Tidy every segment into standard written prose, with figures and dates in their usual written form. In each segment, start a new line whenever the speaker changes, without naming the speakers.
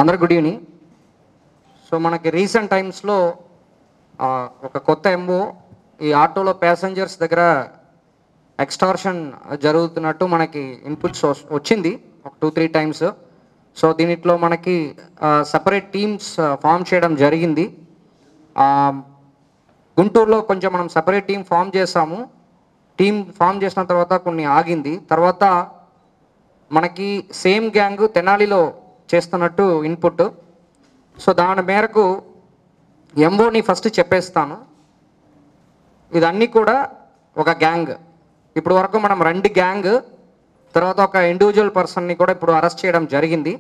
అందరు good evening. So మనకి recent టైమ్స్లో ఒక కొత్త ఎంఓ ఈ ఆటోలో ప్యాసింజర్స్ దగ్గర ఎక్స్టార్షన్ జరుగుతున్నట్టు మనకి ఇన్పుట్స్ వచ్చింది ఒక 2-3 టైమ్స్. సో దీనిట్లో మనకి సపరేట్ టీమ్స్ ఫామ్ చేయడం జరిగింది. గుంటూరులో కొంచెం మనం సపరేట్ టీం ఫామ్ చేసాము. టీం ఫామ్ చేసిన తర్వాత కొన్ని ఆగింది. తర్వాత మనకి సేమ్ గ్యాంగ్ తెనాలిలో చేస్తున్నట్టు ఇన్పుట్. సో దాని మేరకు ఎంఓని ఫస్ట్ చెప్పేస్తాను. ఇదన్నీ కూడా ఒక గ్యాంగ్. ఇప్పుడు వరకు మనం 2 గ్యాంగ్, తర్వాత ఒక ఇండివిజువల్ పర్సన్ని కూడా ఇప్పుడు అరెస్ట్ చేయడం జరిగింది.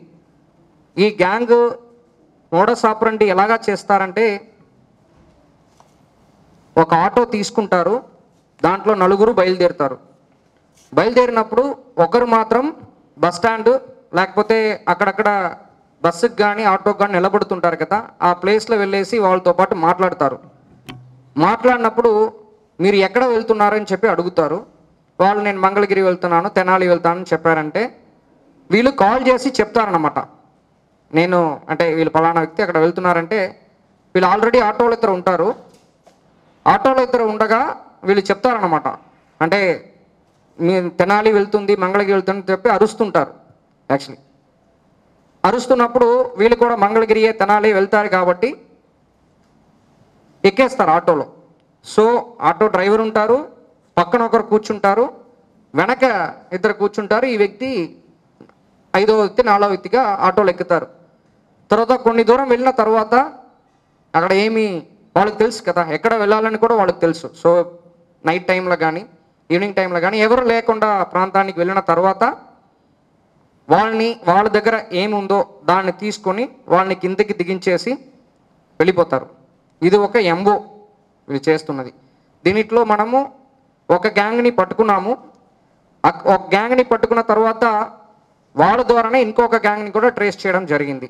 ఈ గ్యాంగ్ మోడస్ ఆపరండి ఎలాగా చేస్తారంటే, ఒక ఆటో తీసుకుంటారు, దాంట్లో 4 బయలుదేరుతారు. బయలుదేరినప్పుడు ఒకరు మాత్రం బస్ స్టాండ్ లేకపోతే అక్కడక్కడ బస్సుకి కానీ ఆటోకి కానీ నిలబడుతుంటారు కదా, ఆ ప్లేస్లో వెళ్ళేసి వాళ్ళతో పాటు మాట్లాడతారు. మాట్లాడినప్పుడు మీరు ఎక్కడ వెళ్తున్నారని చెప్పి అడుగుతారు. వాళ్ళు నేను మంగళగిరి వెళ్తున్నాను, తెనాలి వెళ్తానని చెప్పారంటే వీళ్ళు కాల్ చేసి చెప్తారనమాట. నేను అంటే వీళ్ళు పలానా వ్యక్తి అక్కడ వెళ్తున్నారంటే, వీళ్ళు ఆల్రెడీ ఆటోలో ఇద్దరు ఉంటారు. ఆటోలో ఇద్దరు ఉండగా వీళ్ళు చెప్తారనమాట. అంటే మీ తెనాలి వెళ్తుంది, మంగళగిరి వెళ్తుందని చెప్పి అరుస్తుంటారు. యాక్చువల్లీ అరుస్తున్నప్పుడు వీళ్ళు కూడా మంగళగిరియే తెనాలి వెళ్తారు కాబట్టి ఎక్కేస్తారు ఆటోలో. సో ఆటో డ్రైవర్ ఉంటారు, పక్కన ఒకరు కూర్చుంటారు, వెనక ఇద్దరు కూర్చుంటారు. ఈ వ్యక్తి 5వ వ్యక్తి 4వ వ్యక్తిగా ఆటోలో ఎక్కుతారు. తర్వాత కొన్ని దూరం వెళ్ళిన తర్వాత అక్కడ ఏమి వాళ్ళకి తెలుసు కదా, ఎక్కడ వెళ్ళాలని కూడా వాళ్ళకి తెలుసు. సో నైట్ టైంలో కానీ ఈవినింగ్ టైంలో కానీ ఎవరు లేకుండా ప్రాంతానికి వెళ్ళిన తర్వాత వాళ్ళ దగ్గర ఏముందో దాన్ని తీసుకొని వాళ్ళని కిందకి దిగించేసి వెళ్ళిపోతారు. ఇది ఒక ఎంఓ వీళ్ళు చేస్తున్నది. దీనిట్లో మనము ఒక గ్యాంగ్ని పట్టుకున్నాము. ఒక గ్యాంగ్ని పట్టుకున్న తర్వాత వాళ్ళ ద్వారానే ఇంకొక గ్యాంగ్ని కూడా ట్రేస్ చేయడం జరిగింది,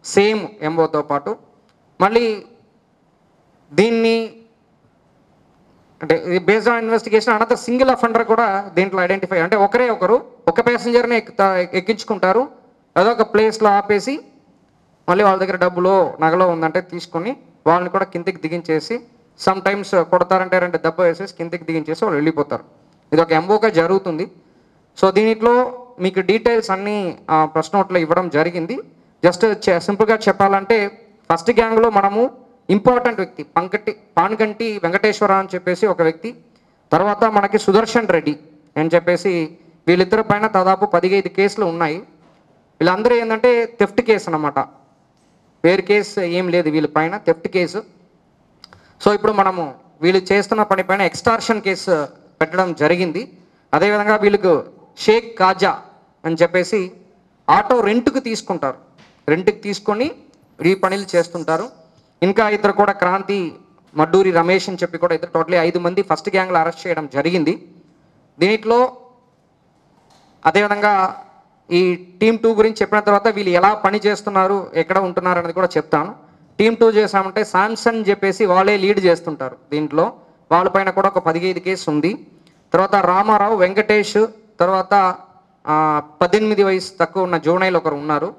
సేమ్ ఎంఓతో పాటు. మళ్ళీ దీన్ని అంటే based on investigation another single offender కూడా దీంట్లో ఐడెంటిఫై, అంటే ఒకరు ఒక ప్యాసింజర్ని ఎక్కించుకుంటారు, అదొక ప్లేస్లో ఆపేసి మళ్ళీ వాళ్ళ దగ్గర డబ్బులో నగలో ఉందంటే తీసుకొని వాళ్ళని కూడా కిందికి దిగించేసి సమ్ టైమ్స్ కొడతారంటే 2 దెబ్బ వేసేసి కిందికి దిగించేసి వాళ్ళు వెళ్ళిపోతారు. ఇది ఒక ఎంఓగా జరుగుతుంది. సో దీనిట్లో మీకు డీటెయిల్స్ అన్నీ ప్రెస్ నోట్లో ఇవ్వడం జరిగింది. జస్ట్ సింపుల్గా చెప్పాలంటే ఫస్ట్ గ్యాంగ్లో మనము ఇంపార్టెంట్ వ్యక్తి పాన్గంటి వెంకటేశ్వర అని చెప్పేసి ఒక వ్యక్తి, తర్వాత మనకి సుదర్శన్ రెడ్డి అని చెప్పేసి, వీళ్ళిద్దరి పైన దాదాపు 15 కేసులు ఉన్నాయి. వీళ్ళందరూ ఏంటంటే థెఫ్ట్ కేసు అన్నమాట, వేరు కేసు ఏం లేదు వీళ్ళ పైన, థెఫ్ట్ కేసు. సో ఇప్పుడు మనము వీళ్ళు చేస్తున్న పని పైన ఎక్స్టార్షన్ కేసు పెట్టడం జరిగింది. అదేవిధంగా వీళ్ళకు షేక్ కాజా అని చెప్పేసి ఆటో రెంట్కి తీసుకుంటారు, రెంట్కి తీసుకొని ఈ పనులు చేస్తుంటారు. ఇంకా ఇద్దరు కూడా క్రాంతి మడ్డూరి రమేష్ అని చెప్పి కూడా ఇద్దరు, టోటలీ 5 మంది ఫస్ట్ గ్యాంగ్లో అరెస్ట్ చేయడం జరిగింది. దీంట్లో అదేవిధంగా ఈ టీమ్ 2 గురించి చెప్పిన తర్వాత వీళ్ళు ఎలా పని చేస్తున్నారు, ఎక్కడ ఉంటున్నారు అనేది కూడా చెప్తాను. టీమ్ 2 చేసామంటే శాంసన్ అని చెప్పేసి వాళ్ళే లీడ్ చేస్తుంటారు. దీంట్లో వాళ్ళపైన కూడా ఒక 15 కేసు ఉంది. తర్వాత రామారావు, వెంకటేష్, తర్వాత 18 వయసు తక్కువ ఉన్న జువనైల్ ఒకరు ఉన్నారు.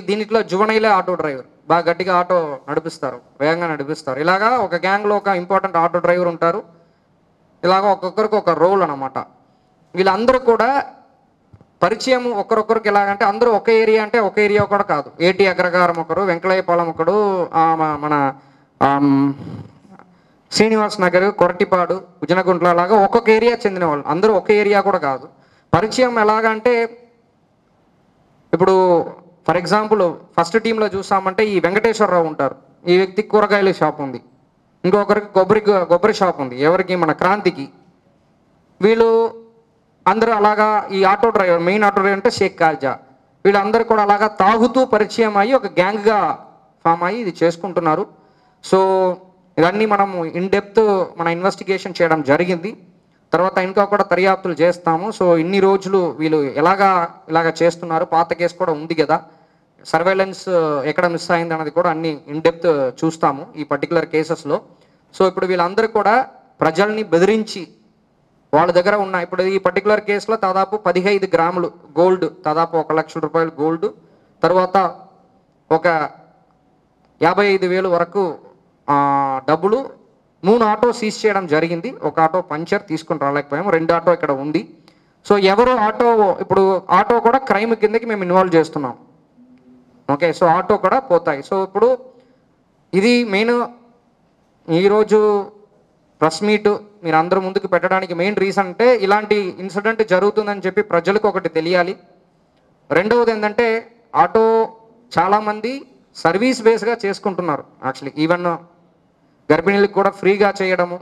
దీంట్లో జువనైలే ఆటో డ్రైవర్, బాగా గట్టిగా ఆటో నడిపిస్తారు, వేగంగా నడిపిస్తారు. ఇలాగా ఒక గ్యాంగ్లో ఒక ఇంపార్టెంట్ ఆటో డ్రైవర్ ఉంటారు. ఇలాగ ఒక్కొక్కరికి ఒక రోల్ అనమాట. వీళ్ళందరూ కూడా పరిచయం ఒకరొకరికి ఎలాగంటే అందరూ ఒక ఏరియా, అంటే ఒక ఏరియా కూడా కాదు. ఏటి అగ్రగారం ఒకరు, వెంకటయ్యపాలెం ఒకడు, మన శ్రీనివాస్ నగర్, కొరటిపాడు, ఉజనగుంట్ల, అలాగా ఒక్కొక్క ఏరియా చెందిన వాళ్ళు, అందరూ ఒక ఏరియా కూడా కాదు. పరిచయం ఎలాగంటే ఇప్పుడు ఫర్ ఎగ్జాంపుల్ ఫస్ట్ టీంలో చూసామంటే ఈ వెంకటేశ్వరరావు ఉంటారు. ఈ వ్యక్తికి కూరగాయల షాప్ ఉంది, ఇంకొకరికి కొబ్బరి షాప్ ఉంది, ఎవరికి మన క్రాంతికి. వీళ్ళు అందరూ అలాగా ఈ auto driver, main auto driver అంటే షేక్ కాజా, వీళ్ళందరూ కూడా అలాగా తాగుతూ పరిచయం అయ్యి ఒక గ్యాంగ్గా ఫామ్ అయ్యి ఇది చేసుకుంటున్నారు. సో ఇవన్నీ మనము ఇన్ డెప్త్ మన ఇన్వెస్టిగేషన్ చేయడం జరిగింది. తర్వాత ఇంకా కూడా దర్యాప్తులు చేస్తాము. సో ఇన్ని రోజులు వీళ్ళు ఇలాగా చేస్తున్నారు, పాత కేసు కూడా ఉంది కదా, సర్వేలెన్స్ ఎక్కడ మిస్ అయింది అన్నది కూడా అన్ని ఇన్ డెప్త్ చూస్తాము ఈ పర్టికులర్ కేసెస్లో. సో ఇప్పుడు వీళ్ళందరూ కూడా ప్రజల్ని బెదిరించి వాళ్ళ దగ్గర ఉన్న, ఇప్పుడు ఈ పర్టికులర్ కేసులో దాదాపు 15 గ్రాములు గోల్డ్, దాదాపు 1 లక్ష రూపాయలు గోల్డ్, తర్వాత ఒక 55,000 వరకు డబ్బులు 3 ఆటో సీజ్ చేయడం జరిగింది. ఒక ఆటో పంచర్ తీసుకుని రాలేకపోయాము, 2 ఆటో ఇక్కడ ఉంది. సో ఎవరు ఆటో, ఇప్పుడు ఆటో కూడా క్రైమ్ కిందకి మేము ఇన్వాల్వ్ చేస్తున్నాం. ఓకే, సో ఆటో కూడా పోతాయి. సో ఇప్పుడు ఇది మెయిన్ ఈరోజు ప్రెస్ మీట్ మీరు అందరూ ముందుకు పెట్టడానికి మెయిన్ రీజన్ అంటే ఇలాంటి ఇన్సిడెంట్ జరుగుతుందని చెప్పి ప్రజలకు ఒకటి తెలియాలి. రెండవది ఏంటంటే ఆటో చాలామంది సర్వీస్ బేస్గా చేసుకుంటున్నారు. యాక్చువల్లీ ఈవెన్ గర్భిణీలకు కూడా ఫ్రీగా చేయడము,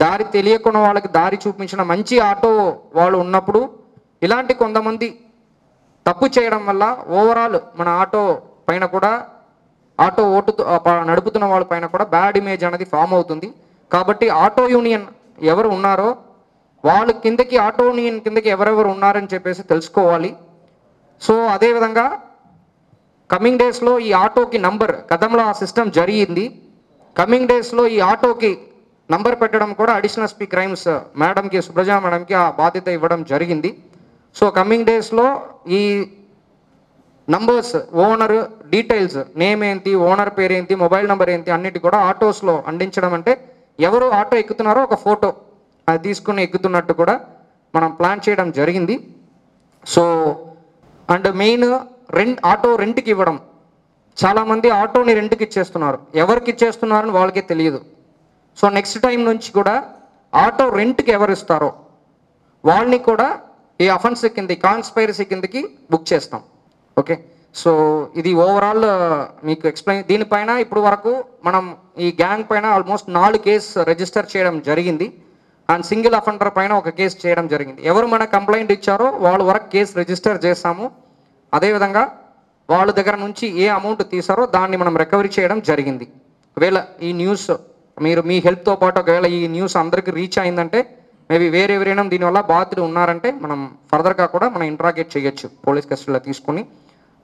దారి తెలియకుండా వాళ్ళకి దారి చూపించిన మంచి ఆటో వాళ్ళు ఉన్నప్పుడు ఇలాంటి కొంతమంది తప్పు చేయడం వల్ల ఓవరాల్ మన ఆటో పైన కూడా, ఆటో నడుపుతున్న వాళ్ళ పైన కూడా బ్యాడ్ ఇమేజ్ అనేది ఫామ్ అవుతుంది. కాబట్టి ఆటో యూనియన్ ఎవరు ఉన్నారో వాళ్ళ కిందకి, ఆటో యూనియన్ కిందకి ఎవరెవరు ఉన్నారని చెప్పేసి తెలుసుకోవాలి. సో అదేవిధంగా కమింగ్ డేస్లో ఈ ఆటోకి నంబర్, గతంలో ఆ సిస్టమ్ జరిగింది, కమింగ్ డేస్లో ఈ ఆటోకి నంబర్ పెట్టడం కూడా అడిషనల్ ఎస్పీ క్రైమ్స్ మేడంకి, సుబ్రజా మేడంకి ఆ బాధ్యత ఇవ్వడం జరిగింది. సో కమింగ్ డేస్లో ఈ నంబర్స్, ఓనర్ డీటెయిల్స్, నేమ్ ఏంటి, ఓనర్ పేరు ఏంటి, మొబైల్ నెంబర్ ఏంటి అన్నిటి కూడా ఆటోస్లో అందించడం, అంటే ఎవరు ఆటో ఎక్కుతున్నారో ఒక ఫోటో అది తీసుకుని ఎక్కుతున్నట్టు కూడా మనం ప్లాన్ చేయడం జరిగింది. సో అండ్ మెయిన్ ఆటో రెంట్కి ఇవ్వడం. చాలామంది ఆటోని రెంట్కి ఇచ్చేస్తున్నారు, ఎవరికి ఇచ్చేస్తున్నారని వాళ్ళకే తెలియదు. సో నెక్స్ట్ టైం నుంచి కూడా ఆటో రెంట్కి ఎవరు ఇస్తారో వాళ్ళని కూడా ఈ అఫెన్స్ కింద, కాన్స్పైరసీ కిందకి బుక్ చేస్తాం. ఓకే, సో ఇది ఓవరాల్ మీకు ఎక్స్ప్లెయిన్. దీనిపైన ఇప్పుడు వరకు మనం ఈ గ్యాంగ్ పైన ఆల్మోస్ట్ 4 కేసు రిజిస్టర్ చేయడం జరిగింది అండ్ సింగిల్ అఫెండర్ పైన ఒక కేసు చేయడం జరిగింది. ఎవరు మన కంప్లైంట్ ఇచ్చారో వాళ్ళ వరకు కేసు రిజిస్టర్ చేస్తాము. అదేవిధంగా వాళ్ళ దగ్గర నుంచి ఏ అమౌంట్ తీసారో దాన్ని మనం రికవరీ చేయడం జరిగింది. ఒకవేళ ఈ న్యూస్ మీరు మీ హెల్ప్తో పాటు ఒకవేళ ఈ న్యూస్ అందరికీ రీచ్ అయిందంటే మేబీ వేరెవరైనా దీనివల్ల బాధితులు ఉన్నారంటే మనం ఫర్దర్గా కూడా మనం ఇంట్రాగేట్ చేయొచ్చు పోలీస్ కస్టడీలో తీసుకుని.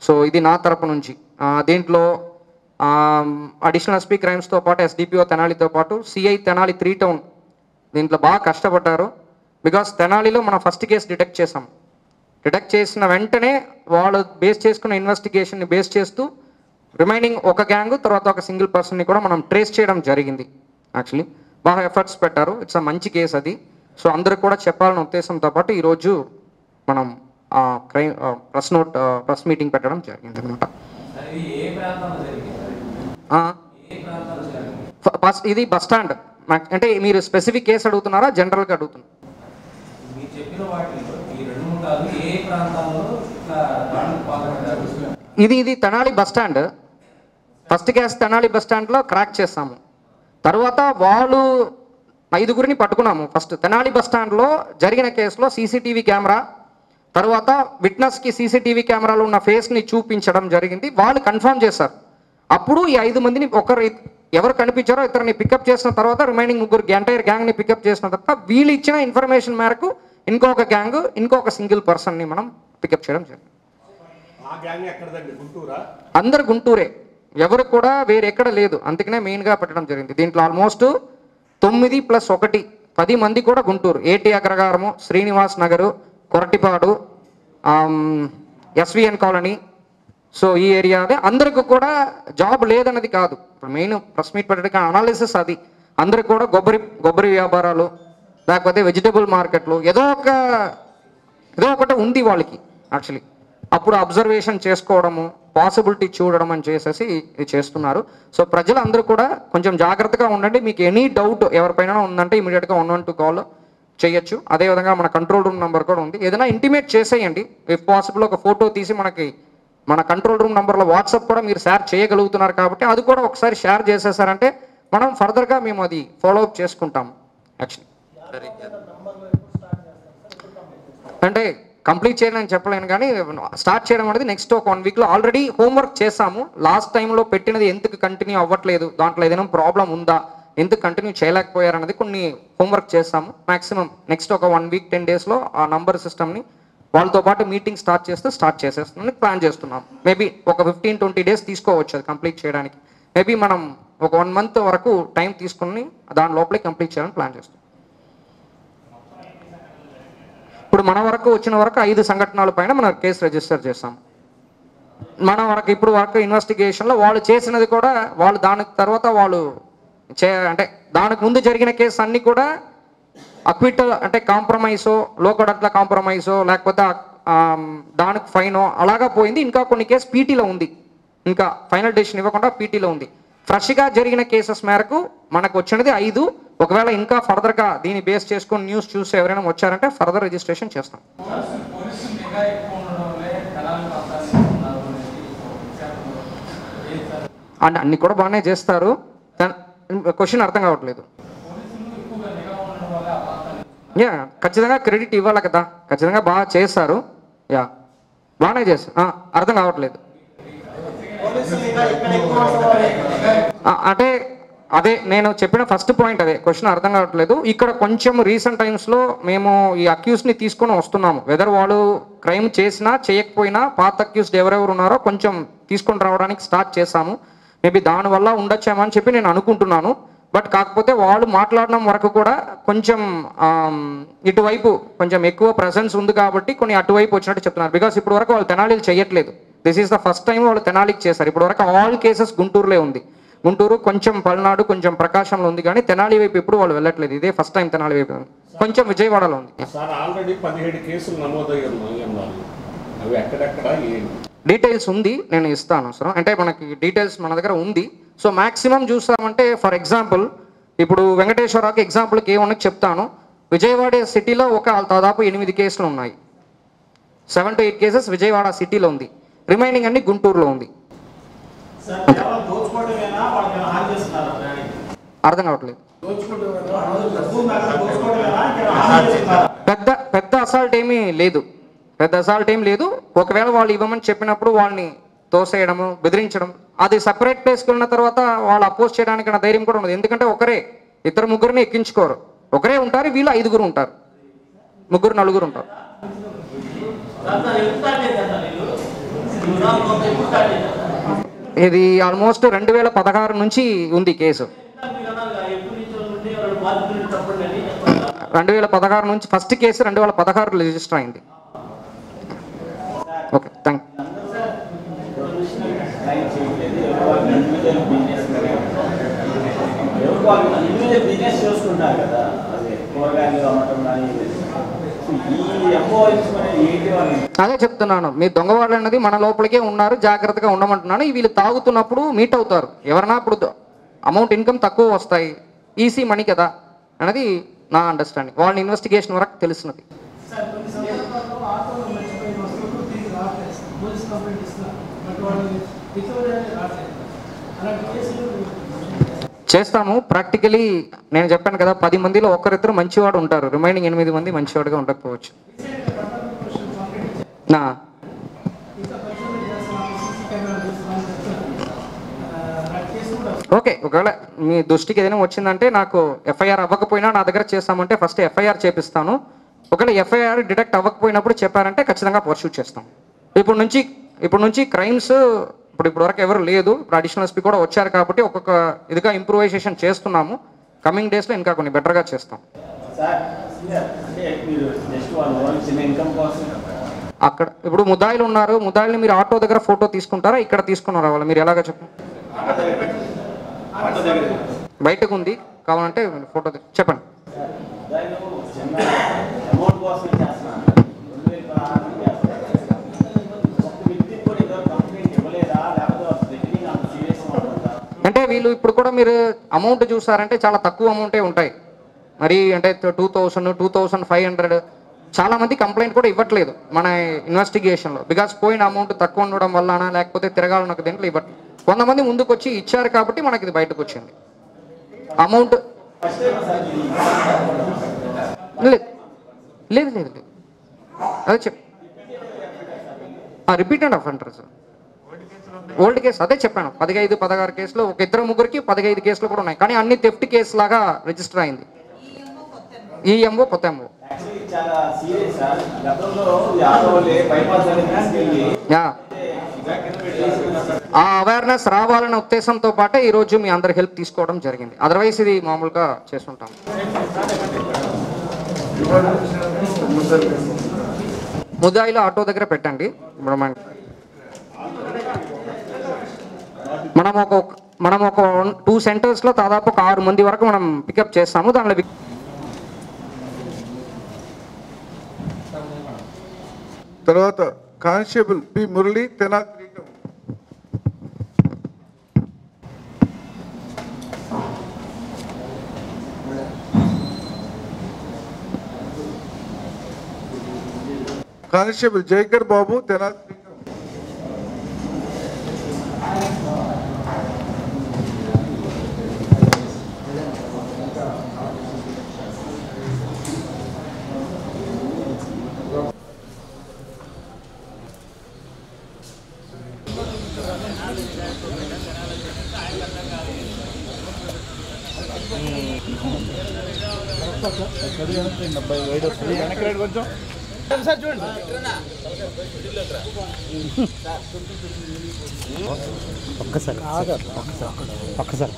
సో ఇది నా తరపు నుంచి. దీంట్లో అడిషనల్ ఎస్పీ క్రైమ్స్తో పాటు ఎస్డిపిఓ తెనాలితో పాటు సిఐ తెనాలి 3 టౌన్ దీంట్లో బాగా కష్టపడ్డారు. బికాస్ తెనాలిలో మనం ఫస్ట్ కేసు డిటెక్ట్ చేసాం. డిటెక్ట్ చేసిన వెంటనే వాళ్ళు బేస్ చేసుకున్న ఇన్వెస్టిగేషన్ని బేస్ చేస్తూ రిమైనింగ్ ఒక గ్యాంగ్, తర్వాత ఒక సింగిల్ పర్సన్ని కూడా మనం ట్రేస్ చేయడం జరిగింది. యాక్చువల్లీ బాగా ఎఫర్ట్స్ పెట్టారు. ఇట్స్ మంచి కేసు అది. సో అందరికి కూడా చెప్పాలన్న ఉద్దేశంతో పాటు ఈరోజు మనం క్రైమ్ ప్రెస్ మీటింగ్ పెట్టడం జరిగింది అనమాట. ఇది బస్ స్టాండ్. అంటే మీరు స్పెసిఫిక్ కేసు అడుగుతున్నారా, జనరల్గా అడుగుతున్నారు? ఇది Tenali bus stand. First case Tenali bus స్టాండ్లో క్రాక్ చేస్తాము. తర్వాత వాళ్ళు 5గురిని పట్టుకున్నాము. ఫస్ట్ తెనాలి బస్ స్టాండ్లో జరిగిన కేసులో సీసీటీవీ కెమెరా, తర్వాత విట్నెస్కి సీసీటీవీ కెమెరాలో ఉన్న ఫేస్ని చూపించడం జరిగింది. వాళ్ళు కన్ఫర్మ్ చేశారు. అప్పుడు ఈ 5 మందిని ఎవరు కనిపించారో ఇతరుని పికప్ చేసిన తర్వాత రిమైనింగ్ 3 ఎంటైర్ గ్యాంగ్ని పికప్ చేసిన తర్వాత వీళ్ళు ఇచ్చిన ఇన్ఫర్మేషన్ మేరకు ఇంకొక గ్యాంగ్, ఇంకొక సింగిల్ పర్సన్ని మనం పికప్ చేయడం జరిగింది. అందరు గుంటూరే, ఎవరు కూడా వేరెక్కడ లేదు. అందుకనే మెయిన్గా పెట్టడం జరిగింది. దీంట్లో ఆల్మోస్ట్ 9 + 1 10 మంది కూడా Guntur. AT Agraharam, Srinivas Nagar, Koratipadu, SVN colony. So ఈ ఏరియాదే అందరికి కూడా జాబ్ లేదన్నది కాదు. ఇప్పుడు మెయిన్ ప్రెస్ మీట్ పెట్టడానికి అనాలిసిస్ అది. అందరికి కూడా కొబ్బరి వ్యాపారాలు, లేకపోతే వెజిటబుల్ మార్కెట్లు, ఏదో ఒకటి ఉంది వాళ్ళకి యాక్చువల్లీ. అప్పుడు అబ్జర్వేషన్ చేసుకోవడము, పాసిబిలిటీ చూడడం అని చేసేసి ఇది చేస్తున్నారు. సో ప్రజలందరూ కూడా కొంచెం జాగ్రత్తగా ఉండండి. మీకు ఎనీ డౌట్ ఎవరిపైన ఉందంటే ఇమీడియట్గా 112 కాల్ చేయొచ్చు. అదేవిధంగా మన కంట్రోల్ రూమ్ నెంబర్ కూడా ఉంది. ఏదైనా ఇంటిమేట్ చేసేయండి. ఇఫ్ పాసిబుల్ ఒక ఫోటో తీసి మన కంట్రోల్ రూమ్ నెంబర్లో వాట్సాప్ కూడా మీరు షేర్ చేయగలుగుతున్నారు కాబట్టి అది కూడా ఒకసారి షేర్ చేసేసారంటే మనం ఫర్దర్గా మేము అది ఫాలోఅప్ చేసుకుంటాం. యాక్చువల్లీ అంటే కంప్లీట్ చేయడానికి చెప్పలేను, కానీ స్టార్ట్ చేయడం అనేది నెక్స్ట్ ఒక 1 వీక్లో. ఆల్రెడీ హోంవర్క్ చేసాము. లాస్ట్ టైంలో పెట్టినది ఎందుకు కంటిన్యూ అవ్వట్లేదు, దాంట్లో ఏదైనా ప్రాబ్లం ఉందా, ఎందుకు కంటిన్యూ చేయలేకపోయారన్నది కొన్ని హోంవర్క్ చేస్తాము. మ్యాక్సిమం నెక్స్ట్ ఒక 1 వీక్ 10 డేస్లో ఆ నంబర్ సిస్టమ్ని వాళ్ళతో పాటు మీటింగ్ స్టార్ట్ చేసేస్తున్నాను ప్లాన్ చేస్తున్నాం. మేబీ ఒక 15-20 డేస్ తీసుకోవచ్చు అది కంప్లీట్ చేయడానికి. మేబీ మనం ఒక 1 మంత్ వరకు టైం తీసుకుని దాని లోపలే కంప్లీట్ చేయాలని ప్లాన్ చేస్తాం. ఇప్పుడు మన వరకు వచ్చిన వరకు 5 సంఘటనల పైన మనం కేసు రిజిస్టర్ చేస్తాం. మన వరకు ఇప్పుడు వరకు ఇన్వెస్టిగేషన్లో వాళ్ళు చేసినది కూడా వాళ్ళు దానికి తర్వాత వాళ్ళు అంటే దానికి ముందు జరిగిన కేసు అన్నీ కూడా అక్విటల్ అంటే కాంప్రమైజో లోకల్ అట్లా కాంప్రమైజో లేకపోతే దానికి ఫైనో అలాగా పోయింది. ఇంకా కొన్ని కేసు పీటీలో ఉంది, ఇంకా ఫైనల్ డెసిషన్ ఇవ్వకుండా పీటీలో ఉంది. ఫ్రెష్గా జరిగిన కేసెస్ మేరకు మనకు వచ్చినది 5. ఒకవేళ ఇంకా ఫర్దర్గా దీన్ని బేస్ చేసుకొని న్యూస్ చూసి ఎవరైనా వచ్చారంటే ఫర్దర్ రిజిస్ట్రేషన్ చేస్తాం. అంటే అన్ని కూడా బాగానే చేస్తారు. క్వశ్చన్ అర్థం కావట్లేదు. యా ఖచ్చితంగా క్రెడిట్ ఇవ్వాలి కదా, ఖచ్చితంగా బాగా చేస్తారు. యా బాగానే చేస్తారు. అర్థం కావట్లేదు అంటే అదే నేను చెప్పిన ఫస్ట్ పాయింట్, అదే క్వశ్చన్ అర్థం కావట్లేదు. ఇక్కడ కొంచెం రీసెంట్ టైమ్స్లో మేము ఈ అక్యూస్ని తీసుకొని వస్తున్నాము. వెదర్ వాళ్ళు క్రైమ్ చేసినా చేయకపోయినా పాత అక్యూస్డ్ ఎవరెవరు ఉన్నారో కొంచెం తీసుకొని రావడానికి స్టార్ట్ చేశాము. మేబీ దానివల్ల ఉండొచ్చామని చెప్పి నేను అనుకుంటున్నాను. బట్ కాకపోతే వాళ్ళు మాట్లాడడం వరకు కూడా కొంచెం ఇటువైపు కొంచెం ఎక్కువ ప్రెసెన్స్ ఉంది కాబట్టి కొన్ని అటువైపు వచ్చినట్టు చెప్తున్నారు. బికాస్ ఇప్పుడు వరకు వాళ్ళు తెనాలీలు చేయట్లేదు. This is the first time వాళ్ళు తెనాలికి చేశారు. ఇప్పుడు వరకు ఆల్ కేసెస్ గుంటూరులో ఉంది. గుంటూరు కొంచెం పల్నాడు కొంచెం ప్రకాశంలో ఉంది, కానీ తెనాలి వైపు ఎప్పుడు వాళ్ళు వెళ్ళట్లేదు. ఇదే ఫస్ట్ టైం తెనాలి వైపు, కొంచెం విజయవాడలో ఉంది. డీటెయిల్స్ ఉంది, నేను ఇస్తాను సార్. అంటే మనకి డీటెయిల్స్ మన దగ్గర ఉంది. సో మ్యాక్సిమం చూస్తామంటే ఫర్ ఎగ్జాంపుల్ ఇప్పుడు వెంకటేశ్వరరావుకి ఎగ్జాంపుల్కి ఏమన్నా చెప్తాను. విజయవాడ సిటీలో దాదాపు 8 కేసులు ఉన్నాయి. 7 to 8 కేసెస్ విజయవాడ సిటీలో ఉంది. రిమైనింగ్ అన్ని గుంటూరులో ఉంది. అర్థం కావట్లేదు. పెద్ద అసాల్ట్ ఏమీ లేదు, ఒకవేళ వాళ్ళు ఇవ్వమని చెప్పినప్పుడు వాళ్ళని తోసేయడము, బెదిరించడం, అది సపరేట్ ప్లేస్కి వెళ్ళిన తర్వాత వాళ్ళు అపోజ్ చేయడానికి నా ధైర్యం కూడా ఉండదు. ఎందుకంటే ఒకరే, 2-3 ఎక్కించుకోరు. ఒకరే ఉంటారు, వీళ్ళు 5 ఉంటారు, 3-4 ఉంటారు. ఇది ఆల్మోస్ట్ 2016 నుంచి ఉంది కేసు. 2016 నుంచి ఫస్ట్ కేసు 2016 రిజిస్టర్ అయింది. ఓకే, థ్యాంక్ అదే చెప్తున్నాను, మీ దొంగవాళ్ళు అన్నది మన లోపలికే ఉన్నారు, జాగ్రత్తగా ఉండమంటున్నాను. వీళ్ళు తాగుతున్నప్పుడు మీట్ అవుతారు ఎవరన్నా, అప్పుడు అమౌంట్ ఇన్కమ్ తక్కువ వస్తాయి, ఈసీ మనీ కదా అనేది నా అండర్స్టాండింగ్. వాళ్ళ ఇన్వెస్టిగేషన్ వరకు తెలుస్తున్నది. చేస్తాము ప్రాక్టికలీ. నేను చెప్పాను కదా, 10 మందిలో ఒకరిద్దరు మంచివాడు ఉంటారు, రిమైనింగ్ 8 మంది మంచివాడుగా ఉండకపోవచ్చు. ఓకే, ఒకవేళ మీ దృష్టికి ఏదైనా వచ్చిందంటే నాకు ఎఫ్ఐఆర్ అవ్వకపోయినా నా దగ్గర చేస్తామంటే ఫస్ట్ ఎఫ్ఐఆర్ చేపిస్తాను. ఒకవేళ ఎఫ్ఐఆర్ డిటెక్ట్ అవ్వకపోయినప్పుడు చెప్పారంటే ఖచ్చితంగా పర్సూట్ చేస్తాం. ఇప్పుడు నుంచి క్రైమ్స్ ఇప్పుడు వరకు ఎవరు లేదు. ఇప్పుడు అడిషనల్ ఎస్పీ కూడా వచ్చారు కాబట్టి ఒక్కొక్క ఇదిగా ఇంప్రూవైజేషన్ చేస్తున్నాము. కమింగ్ డేస్లో ఇంకా కొన్ని బెటర్గా చేస్తాం. అక్కడ ఇప్పుడు ముద్దాయిలు ఉన్నారు, ముద్దాయిల్ని మీరు ఆటో దగ్గర ఫోటో తీసుకుంటారా, ఇక్కడ తీసుకున్నారా వాళ్ళు, మీరు ఎలాగ చెప్పండి. బయటకు ఉంది, కావాలంటే ఫోటో చెప్పండి. అంటే వీళ్ళు ఇప్పుడు కూడా మీరు అమౌంట్ చూసారంటే చాలా తక్కువ అమౌంటే ఉంటాయి. మరి అంటే 2000, 2500 చాలా మంది కంప్లైంట్ కూడా ఇవ్వట్లేదు మన ఇన్వెస్టిగేషన్లో. బికాస్ పోయిన అమౌంట్ తక్కువ ఉండడం వల్లనా లేకపోతే తిరగాలన్న దేంట్లో ఇవ్వట్లేదు. కొంతమంది ముందుకు వచ్చి ఇచ్చారు కాబట్టి మనకి ఇది బయటకు వచ్చింది. అమౌంట్ లేదు అదే రిపీటెడ్ అఫెండర్స్. ఓల్డ్ కేసు అదే చెప్పాను, 15-16 కేసులు, ఒక 2-3కి 15 కేసులు కూడా ఉన్నాయి. కానీ అన్ని థెఫ్ట్ కేసు లాగా రిజిస్టర్ అయింది. ఈఎంఓ కొత్త ఎంఓ ఆ అవేర్నెస్ రావాలనే ఉద్దేశంతో పాటే ఈరోజు మీ అందరి హెల్ప్ తీసుకోవడం జరిగింది. అదర్వైజ్ ఇది మామూలుగా చేస్తుంటాం. ముద్దాయిలో ఆటో దగ్గర పెట్టండి. మనం ఒక 2 సెంటర్స్లో దాదాపు ఒక 6 మంది వరకు మనం పికప్ చేస్తాము. దానిలో
తర్వాత constable P Murali Tenali 3 town. Constable Jaikar Babu Tenali 3 town.
Sir చూడండి ఒక్కసారి